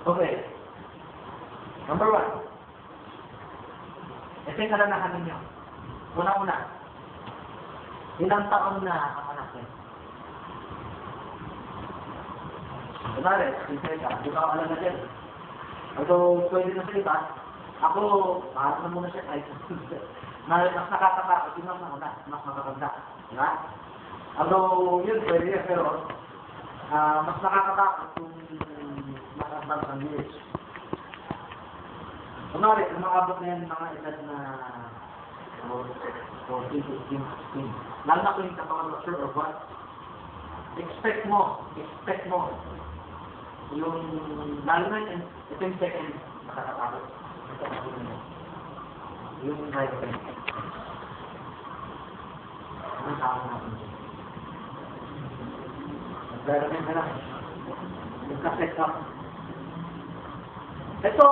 Okay. Number 1. Ito yung karanahan ninyo. Una-una. Ilang taon na ang anak niyo? Kunwari, di ba ako alam na dyan? Although, pwede na salita, ako, maharap na muna siya kahit mas nakakatakot, yun ang nauna, mas makakagda. Diba? Although, yun, pwede yan, pero mas nakakatakot kung makakabang ang years. Kunwari, umakabot na yan mga edad na 14, 15, 16. Lalo na kung yung katawan na sure of what. Expect mo yung, lalo na yun, ito yung second nakakatakot. Yung right thing. Anong tao natin dyan? Nag-reference na lang. Nagka-set up. Ito,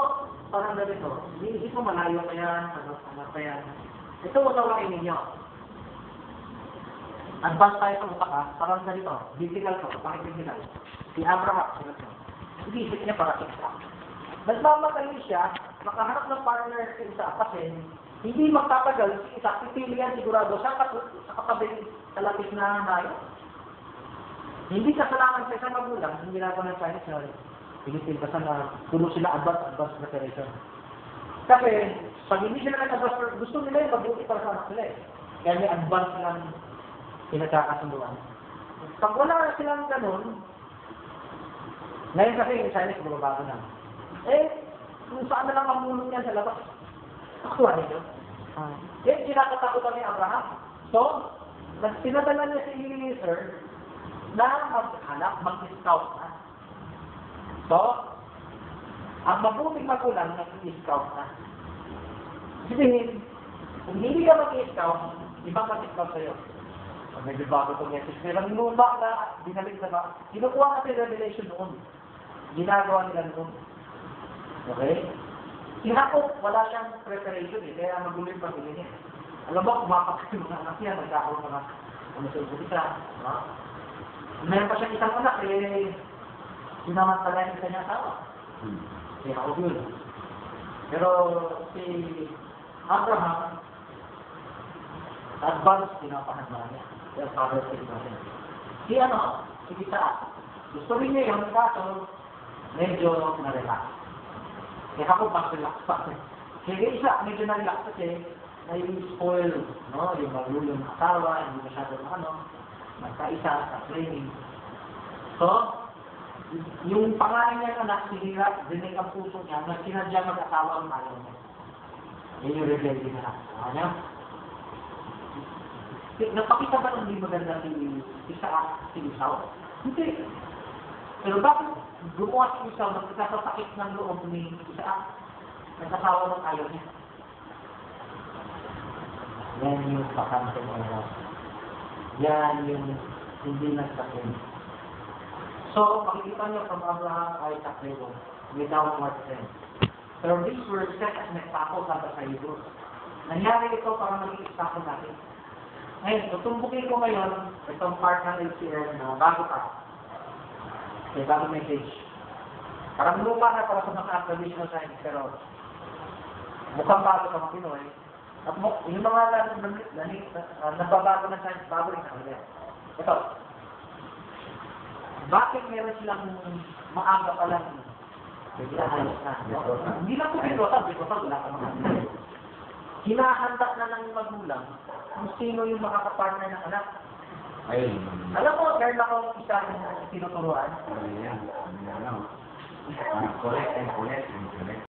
parang ganito. Hindi ko malayo pa yan, ano pa yan. Ito, unawain ninyo. Advance tayo sa utak ha, parang ganito. Biblical to, bakit biblical? Si Abraham, isip niya para sa isa. Nagmamatay siya, makaharap ng partner sa isa kasi hindi magtatagal si isa, pipilihan sigurado sa katabing kalapit na nayo. Hindi kasalanan sa isang magulang, hindi ginagawa ng Chinese na Pilipin kasi na puno sila advance preparation. Kasi pag hindi sila nag-advance, gusto nila yung mabuti para sa anak nila eh. Kaya may advance lang pinagkakasunduan. Pag wala silang ganun, ngayon kasi yung Chinese bumabago na. Kung saan na lang ang mulong yan sa labas? Nakuha nyo. Kinakatakutan ni Abraham. So, sinadala niya si Eliezer na maghanap, mag-scout na. So, ang mabuting magulang nag-scout na. Sabihin, kung hindi ka mag-scout, ibang mag-scout sa'yo. Medyo bago itong message. Pero ang luma na binalik na ba? Kinukuha natin revelation noon. Ginagawa nila noon. Okay? Si Jacob, wala siyang preparation eh. Kaya magulo yung pamilya niya. Alam ba, kumapak yung mga anak niya, nagkakaroon mga umusulpulita. Meron pa siyang isang anak eh, sinamantala yung kanyang asawa. Si Jacob yun. Pero si Abraham, advance, pinapahandaan niya. Yung father sa natin. Si Isaac. Gusto rin niya yun, kaso medyo na-relax. Kaya ako mas relax pa. Kaya isa, medyo na-relax kasi na-spoil, no? Yung magulo ng asawa, hindi masyado nagkaisa sa training. So, yung pangalan niya anak, sinira, dinig ang puso niya, na sinadya mag-asawa ang ayaw niya. Yan yung rebellion na lang. Ano? Napakita ba hindi maganda si Isaw? Hindi. Pero bakit gumawa si Isaw nagkasasakit ng loob ni Isaw? Nagkasawa ng ayaw niya. Yan yung pakantong ayaw. Yan yung hindi nagsakin. So, makikita niyo from Abraham, Isaac, Jacob, without more sense. Pero these were set as an example sa Hebrews. Nangyari ito para maging example natin. Ngayon, tutumbukin ko ngayon itong part ng LCR na bago pa. Okay, bago message. Parang luma na para sa mga traditional science, pero mukhang bago sa mga Pinoy. At yung mga nagbabago ng science, bago rin sa ito. Bakit meron silang maaga pa lang ayos na? Hindi lang po bitosan, wala ka mga hinahanda na ng magulang kung sino yung makakapartner ng anak. Ayun. Alam mo, meron akong isang tinuturuan. Ayan. Correct and correct and correct.